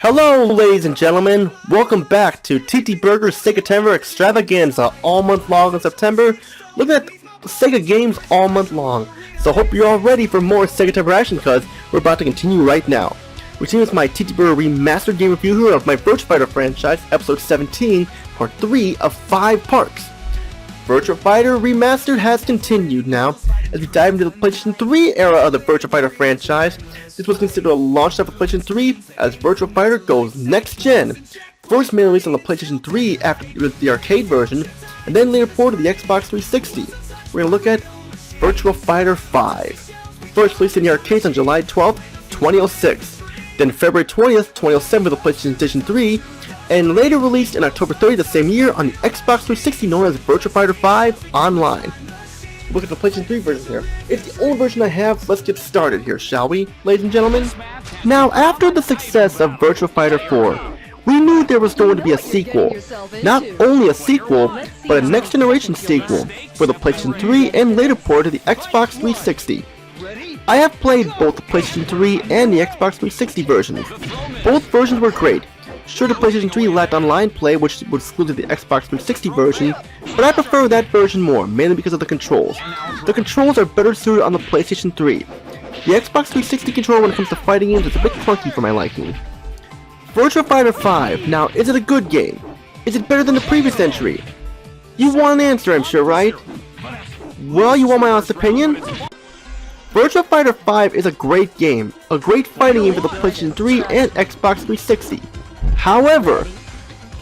Hello, ladies and gentlemen. Welcome back to TT Burger's Sega Timber Extravaganza all month long in September. Looking at Sega games all month long. So I hope you're all ready for more Sega Timber action because we're about to continue right now. We're continuing with my TT Burger remastered game review here of my Virtua Fighter franchise, episode 17, part 3 of 5 parts. Virtua Fighter Remastered has continued now, as we dive into the PlayStation 3 era of the Virtua Fighter franchise. This was considered a launch title for PlayStation 3, as Virtua Fighter goes next gen. First made released on the PlayStation 3 after the arcade version, and then later ported to the Xbox 360. We're going to look at Virtua Fighter 5. First released in the arcades on July 12th, 2006. Then February 20th, 2007 for the PlayStation Edition 3, and later released in October 30th the same year on the Xbox 360 known as Virtua Fighter 5 Online. Look at the PlayStation 3 version here. It's the only version I have, so let's get started here, shall we, ladies and gentlemen? Now, after the success of Virtua Fighter 4, we knew there was going to be a sequel. Not only a sequel, but a next-generation sequel for the PlayStation 3 and later port to the Xbox 360. I have played both the PlayStation 3 and the Xbox 360 versions. Both versions were great. Sure, the PlayStation 3 lacked online play, which was exclusive to the Xbox 360 version, but I prefer that version more, mainly because of the controls. The controls are better suited on the PlayStation 3. The Xbox 360 controller when it comes to fighting games is a bit clunky for my liking. Virtua Fighter 5, now is it a good game? Is it better than the previous entry? You want an answer, I'm sure, right? Well, you want my honest opinion? Virtua Fighter 5 is a great game, a great fighting game for the PlayStation 3 and Xbox 360. However,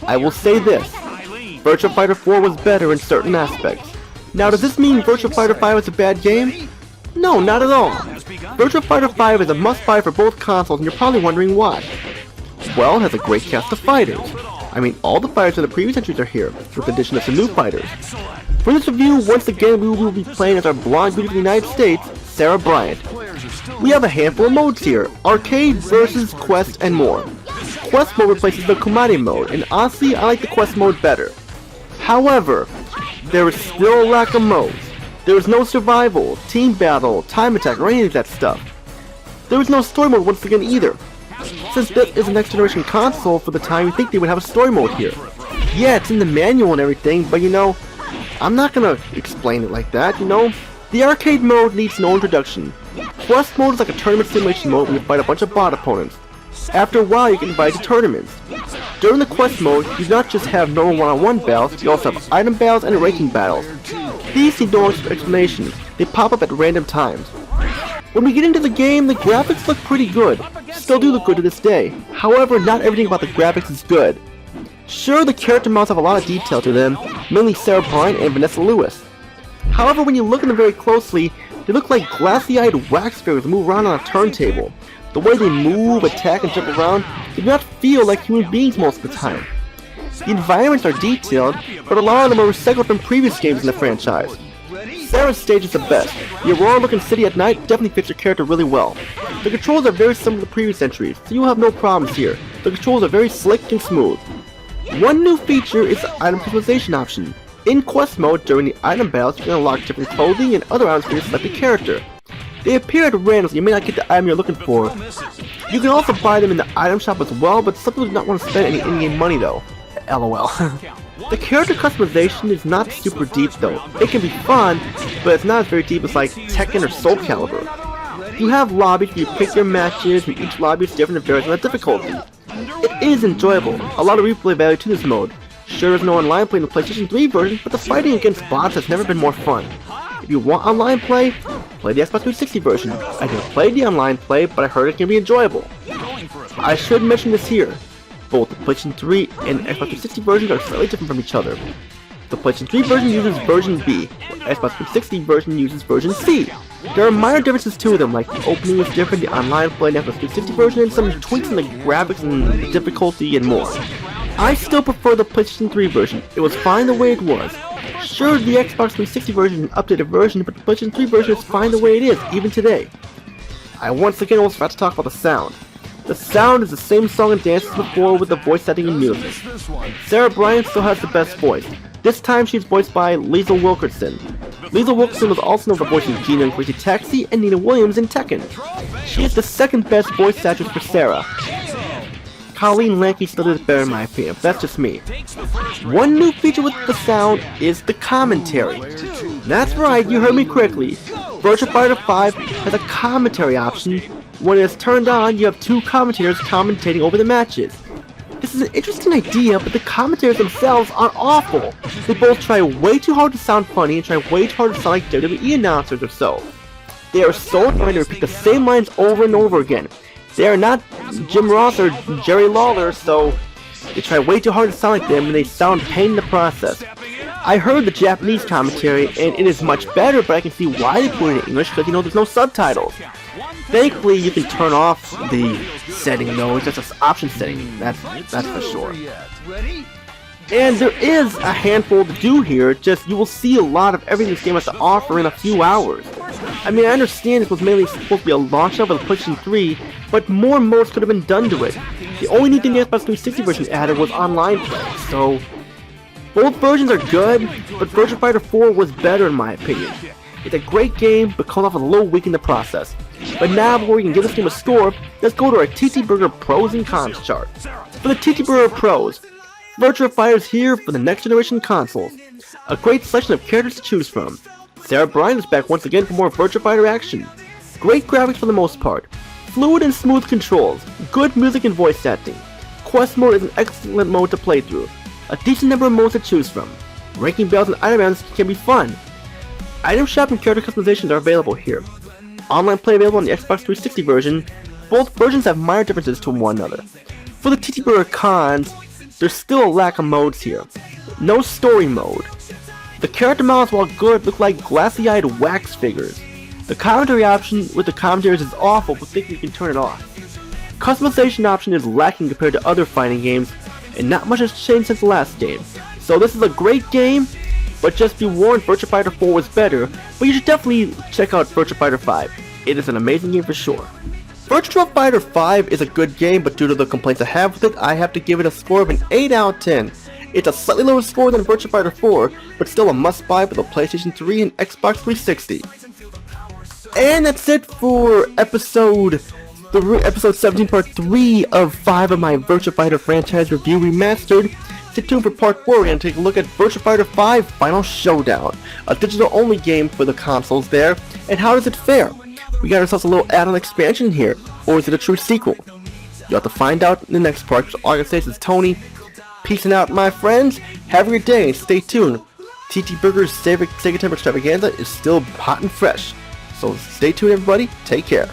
I will say this, Virtua Fighter 4 was better in certain aspects. Now, does this mean Virtua Fighter 5 is a bad game? No, not at all. Virtua Fighter 5 is a must-buy for both consoles, and you're probably wondering why. Well, it has a great cast of fighters. I mean, all the fighters in the previous entries are here, with the addition of some new fighters. For this review, once again, we will be playing as our blonde beauty of the United States, Sarah Bryant. We have a handful of modes here, arcade versus quest and more. Quest mode replaces the Kumari mode, and honestly, I like the quest mode better. However, there is still a lack of modes. There is no survival, team battle, time attack, or any of that stuff. There is no story mode once again either. Since this is a next generation console for the time, you think they would have a story mode here. Yeah, it's in the manual and everything, but you know, I'm not gonna explain it like that, you know. The arcade mode needs no introduction. Quest mode is like a tournament simulation mode where you fight a bunch of bot opponents. After a while, you get invited to tournaments. During the quest mode, you not just have normal one-on-one battles, you also have item battles and ranking battles. These need no explanation, they pop up at random times. When we get into the game, the graphics look pretty good. Still do look good to this day. However, not everything about the graphics is good. Sure, the character models have a lot of detail to them, mainly Sarah Bryant and Vanessa Lewis. However, when you look at them very closely, they look like glassy-eyed wax figures that move around on a turntable. The way they move, attack, and jump around, they do not feel like human beings most of the time. The environments are detailed, but a lot of them are recycled from previous games in the franchise. Sarah's stage is the best. The Aurora-looking city at night definitely fits your character really well. The controls are very similar to the previous entries, so you'll have no problems here. The controls are very slick and smooth. One new feature is the item customization option. In quest mode, during the item battles, you can unlock different clothing and other items for your selected character. They appear at random, so you may not get the item you're looking for. You can also buy them in the item shop as well, but some people do not want to spend any in-game money though. LOL. The character customization is not super deep though. It can be fun, but it's not as very deep as like Tekken or Soul Calibur. You have lobbies where you pick your matches, and each lobby is different and varies in the difficulty. It is enjoyable, a lot of replay value to this mode. Sure, there's no online play in the PlayStation 3 version, but the fighting against bots has never been more fun. If you want online play, play the Xbox 360 version. I never played the online play, but I heard it can be enjoyable. I should mention this here. Both the PlayStation 3 and Xbox 360 versions are slightly different from each other. The PlayStation 3 version uses version B, while the Xbox 360 version uses version C. There are minor differences to them, like the opening is different, the online play in the Xbox 360 version, and some tweaks in the graphics and the difficulty and more. I still prefer the PlayStation 3 version. It was fine the way it was. Sure, the Xbox 360 version is an updated version, but the PlayStation 3 version is fine the way it is, even today. I once again almost forgot to talk about the sound. The sound is the same song and dance as before with the voice setting and music. Sarah Bryant still has the best voice. This time she's voiced by Liesl Wilkerson. Liesl Wilkerson was also known for voicing Gina in Crazy Taxi and Nina Williams in Tekken. She is the second best voice actress for Sarah. Colleen Lanky still is better in my opinion. That's just me. One new feature with the sound is the commentary. That's right, you heard me correctly. Virtua Fighter 5 has a commentary option. When it is turned on, you have two commentators commentating over the matches. This is an interesting idea, but the commentators themselves are awful. They both try way too hard to sound funny and try way too hard to sound like WWE announcers or so. They are so trying to repeat the same lines over and over again. They are not Jim Ross or Jerry Lawler, so they try way too hard to sound like them and they sound pain in the process. I heard the Japanese commentary and it is much better, but I can see why they put it in English because there's no subtitles. Thankfully, you can turn off the setting though, it's just an option setting, that's for sure. And there is a handful to do here, just you will see a lot of everything this game has to offer in a few hours. I mean, I understand this was mainly supposed to be a launch of the PlayStation 3, but more modes could have been done to it. The only new thing the Xbox 360 version added was online play, so both versions are good, but Virtua Fighter 4 was better in my opinion. It's a great game, but comes off a little weak in the process. But now, before we can give this game a score, let's go to our TT Burger Pros and Cons chart. For the TT Burger Pros, Virtua Fighter is here for the next generation consoles. A great selection of characters to choose from. Sarah Bryan is back once again for more Virtua Fighter action. Great graphics for the most part. Fluid and smooth controls. Good music and voice acting. Quest mode is an excellent mode to play through. A decent number of modes to choose from. Ranking battles and item rounds can be fun. Item shop and character customizations are available here. Online play available on the Xbox 360 version. Both versions have minor differences to one another. For the TT Burger Cons, there's still a lack of modes here. No story mode. The character models, while good, look like glassy-eyed wax figures. The commentary option with the commentators is awful, but think you can turn it off. Customization option is lacking compared to other fighting games, and not much has changed since the last game. So this is a great game, but just be warned, Virtua Fighter 4 was better, but you should definitely check out Virtua Fighter 5. It is an amazing game for sure. Virtua Fighter 5 is a good game, but due to the complaints I have with it, I have to give it a score of an 8 out of 10. It's a slightly lower score than Virtua Fighter 4, but still a must-buy for the PlayStation 3 and Xbox 360. And that's it for episode 17, part 3 of 5 of my Virtua Fighter franchise review remastered. Stay tuned for part 4, we're going to take a look at Virtua Fighter 5 Final Showdown, a digital-only game for the consoles there, and how does it fare? We got ourselves a little add-on expansion here, or is it a true sequel? You'll have to find out in the next part. So all I can say is Tony, peacing out my friends, have a good day, stay tuned. TT Burger's Sega Temper Extravaganza is still hot and fresh, so stay tuned everybody, take care.